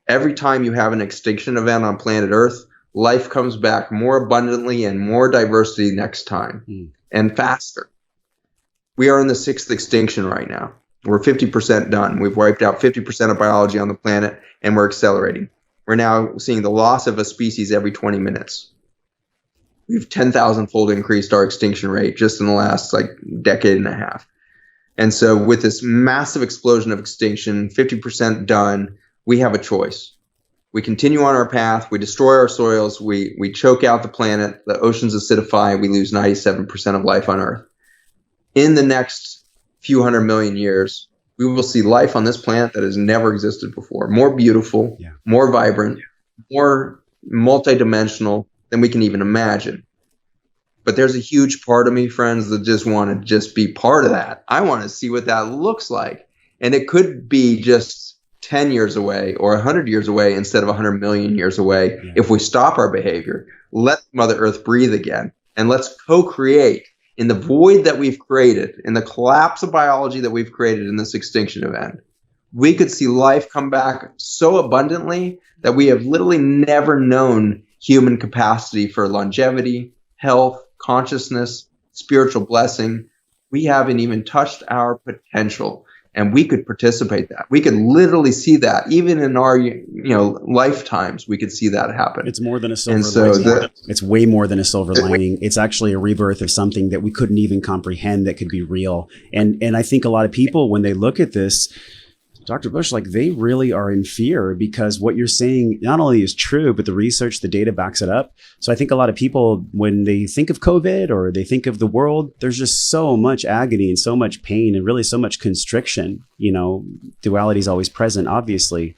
Every time you have an extinction event on planet Earth, life comes back more abundantly and more diversity next time and faster. We are in the 6th extinction right now. We're 50% done. We've wiped out 50% of biology on the planet, and we're accelerating. We're now seeing the loss of a species every 20 minutes. We've 10,000-fold increased our extinction rate just in the last decade and a half. And so with this massive explosion of extinction, 50% done, we have a choice. We continue on our path, we destroy our soils, we choke out the planet, the oceans acidify, we lose 97% of life on Earth. In the next few hundred million years, we will see life on this planet that has never existed before, more beautiful, more vibrant, more multidimensional than we can even imagine. But there's a huge part of me, friends, that just want to just be part of that. I want to see what that looks like. And it could be just 10 years away or 100 years away instead of 100 million years away if we stop our behavior. Let Mother Earth breathe again. And let's co-create in the void that we've created, in the collapse of biology that we've created in this extinction event. We could see life come back so abundantly that we have literally never known human capacity for longevity, health, consciousness, spiritual blessing. We haven't even touched our potential, and we could participate that. We could literally see that even in our lifetimes. We could see that happen. It's more than a silver lining. It's way more than a silver lining. It's actually a rebirth of something that we couldn't even comprehend that could be real. And I think a lot of people, when they look at this, Dr. Bush, they really are in fear because what you're saying not only is true, but the research, the data backs it up. So I think a lot of people, when they think of COVID or they think of the world, there's just so much agony and so much pain and really so much constriction. Duality is always present, obviously.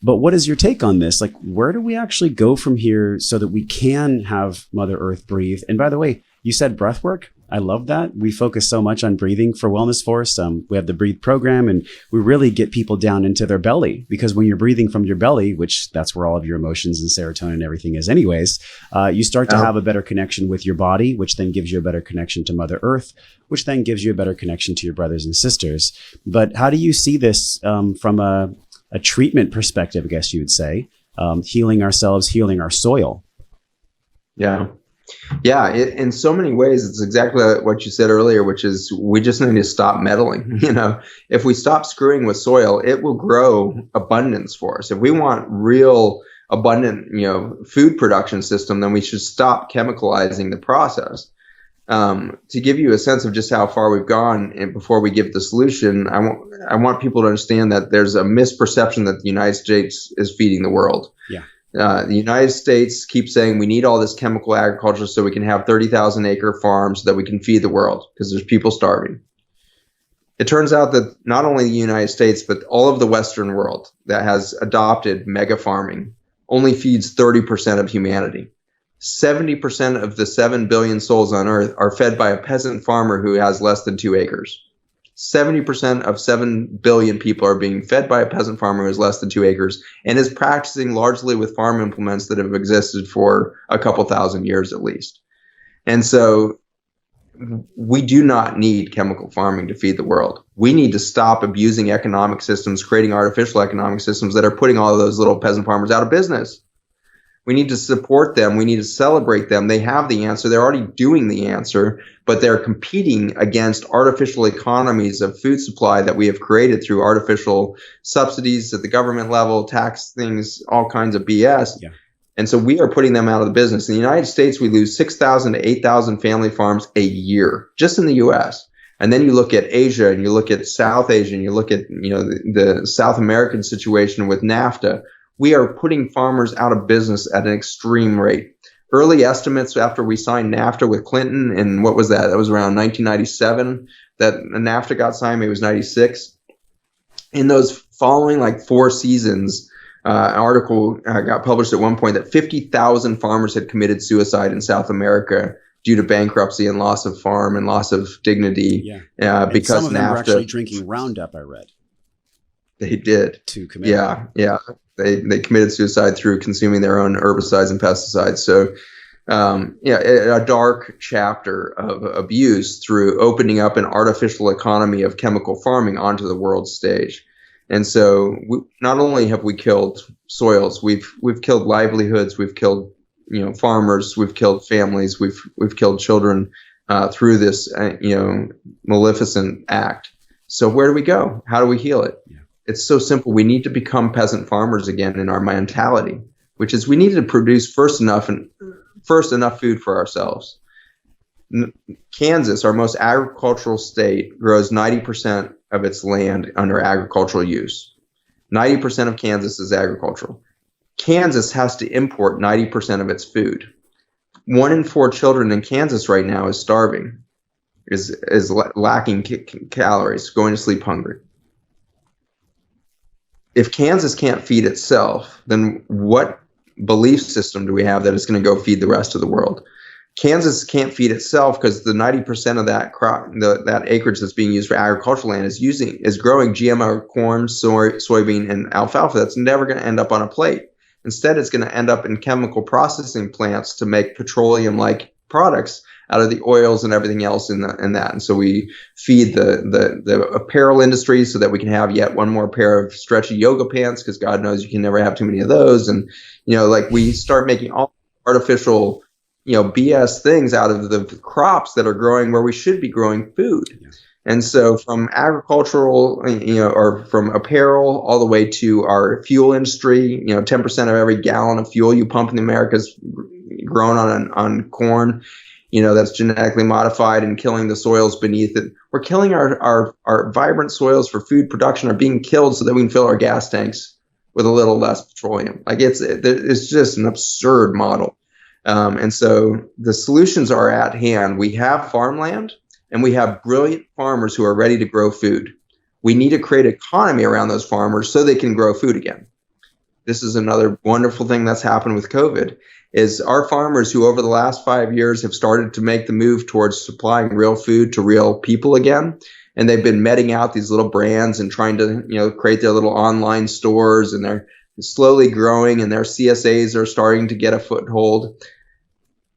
But what is your take on this? Where do we actually go from here so that we can have Mother Earth breathe? And by the way, you said breath work. I love that. We focus so much on breathing for Wellness Force. We have the Breathe program, and we really get people down into their belly, because when you're breathing from your belly, which that's where all of your emotions and serotonin and everything is anyways, you start to have a better connection with your body, which then gives you a better connection to Mother Earth, which then gives you a better connection to your brothers and sisters. But how do you see this from a treatment perspective, I guess you would say, healing ourselves, healing our soil? Yeah, in so many ways, it's exactly what you said earlier, which is we just need to stop meddling. If we stop screwing with soil, it will grow abundance for us. If we want real abundant, food production system, then we should stop chemicalizing the process. To give you a sense of just how far we've gone, and before we give the solution, I want people to understand that there's a misperception that the United States is feeding the world. The United States keeps saying we need all this chemical agriculture so we can have 30,000 acre farms so that we can feed the world because there's people starving. It turns out that not only the United States, but all of the Western world that has adopted mega farming only feeds 30% of humanity. 70% of the 7 billion souls on Earth are fed by a peasant farmer who has less than 2 acres. 70% of 7 billion people are being fed by a peasant farmer who has less than 2 acres and is practicing largely with farm implements that have existed for a couple thousand years at least. And so we do not need chemical farming to feed the world. We need to stop abusing economic systems, creating artificial economic systems that are putting all of those little peasant farmers out of business. We need to support them. We need to celebrate them. They have the answer. They're already doing the answer, but they're competing against artificial economies of food supply that we have created through artificial subsidies at the government level, tax things, all kinds of BS. And so we are putting them out of the business. In the United States, we lose 6,000 to 8,000 family farms a year, just in the U.S. And then you look at Asia, and you look at South Asia, and you look at the South American situation with NAFTA. We are putting farmers out of business at an extreme rate. Early estimates after we signed NAFTA with Clinton, and what was that? That was around 1997 that NAFTA got signed. Maybe it was 96. In those following 4 seasons, an article got published at one point that 50,000 farmers had committed suicide in South America due to bankruptcy and loss of farm and loss of dignity. Because some of them NAFTA were actually drinking Roundup, I read. They did. To commit. Yeah. They committed suicide through consuming their own herbicides and pesticides. So, a dark chapter of abuse through opening up an artificial economy of chemical farming onto the world stage. And so not only have we killed soils, we've killed livelihoods, we've killed farmers, we've killed families, we've killed children through this maleficent act. So where do we go? How do we heal it? Yeah. It's so simple. We need to become peasant farmers again in our mentality, which is we need to produce first enough food for ourselves. Kansas, our most agricultural state, grows 90% of its land under agricultural use. 90% of Kansas is agricultural. Kansas has to import 90% of its food. 1 in 4 children in Kansas right now is starving, is lacking calories, going to sleep hungry. If Kansas can't feed itself, then what belief system do we have that it's going to go feed the rest of the world? Kansas can't feed itself because the 90% of that crop, that acreage that's being used for agricultural land is growing GMO corn, soybean, and alfalfa. That's never going to end up on a plate. Instead, it's going to end up in chemical processing plants to make petroleum-like products out of the oils and everything else in that. And so we feed the apparel industry so that we can have yet one more pair of stretchy yoga pants, because God knows you can never have too many of those. And we start making all artificial BS things out of the crops that are growing where we should be growing food. Yeah. And so from agricultural, or from apparel all the way to our fuel industry, 10% of every gallon of fuel you pump in America is grown on corn, that's genetically modified and killing the soils beneath it. We're killing our vibrant soils for food production, are being killed so that we can fill our gas tanks with a little less petroleum. Like it's just an absurd model. And so the solutions are at hand. We have farmland and we have brilliant farmers who are ready to grow food. We need to create an economy around those farmers so they can grow food again. This is another wonderful thing that's happened with COVID, is our farmers who over the last 5 years have started to make the move towards supplying real food to real people again. And they've been meting out these little brands and trying to, create their little online stores, and they're slowly growing, and their CSAs are starting to get a foothold.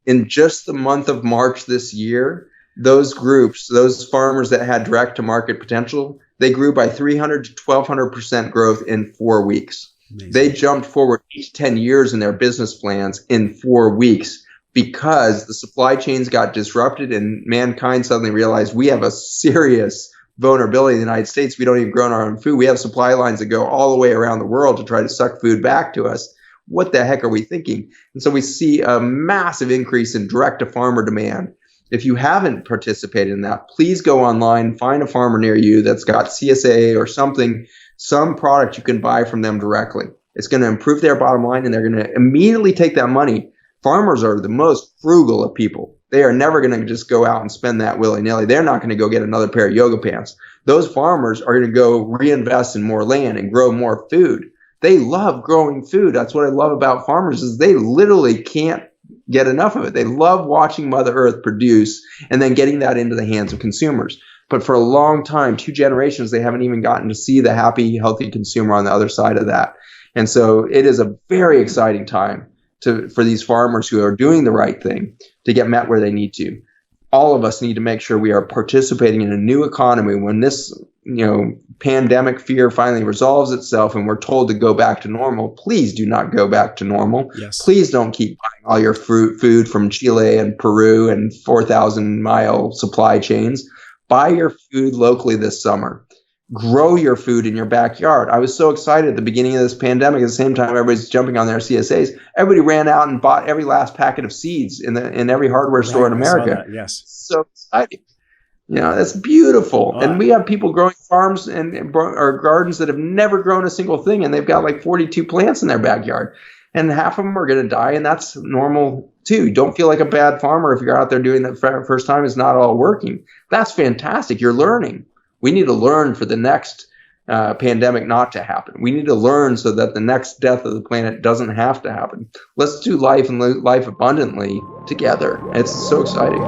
In just the month of March this year, those groups, those farmers that had direct to market potential, they grew by 300 to 1,200% growth in 4 weeks. Amazing. They jumped forward 8 to 10 years in their business plans in 4 weeks because the supply chains got disrupted and mankind suddenly realized we have a serious vulnerability in the United States. We don't even grow our own food. We have supply lines that go all the way around the world to try to suck food back to us. What the heck are we thinking? And so we see a massive increase in direct-to-farmer demand. If you haven't participated in that, please go online, find a farmer near you that's got CSA or something, some product you can buy from them directly. It's going to improve their bottom line, and they're going to immediately take that money. Farmers are the most frugal of people. They are never going to just go out and spend that willy-nilly. They're not going to go get another pair of yoga pants. Those farmers are going to go reinvest in more land and grow more food. They love growing food. That's what I love about farmers, is they literally can't get enough of it. They love watching Mother Earth produce and then getting that into the hands of consumers. But for a long time, 2 generations, they haven't even gotten to see the happy, healthy consumer on the other side of that. And so it is a very exciting time for these farmers who are doing the right thing to get met where they need to. All of us need to make sure we are participating in a new economy when this, pandemic fear finally resolves itself and we're told to go back to normal. Please do not go back to normal. Yes. Please don't keep buying all your food from Chile and Peru and 4,000-mile supply chains. Buy your food locally this summer. Grow your food in your backyard. I was so excited at the beginning of this pandemic. At the same time, everybody's jumping on their CSAs. Everybody ran out and bought every last packet of seeds in every hardware store in America. Yes. So exciting. That's beautiful. And we have people growing farms or gardens that have never grown a single thing, and they've got like 42 plants in their backyard. And half of them are going to die, and that's normal too. Don't feel like a bad farmer if you're out there doing that for the first time. It's not all working. That's fantastic. You're learning. We need to learn for the next pandemic not to happen. We need to learn so that the next death of the planet doesn't have to happen. Let's do life and live life abundantly together. It's so exciting.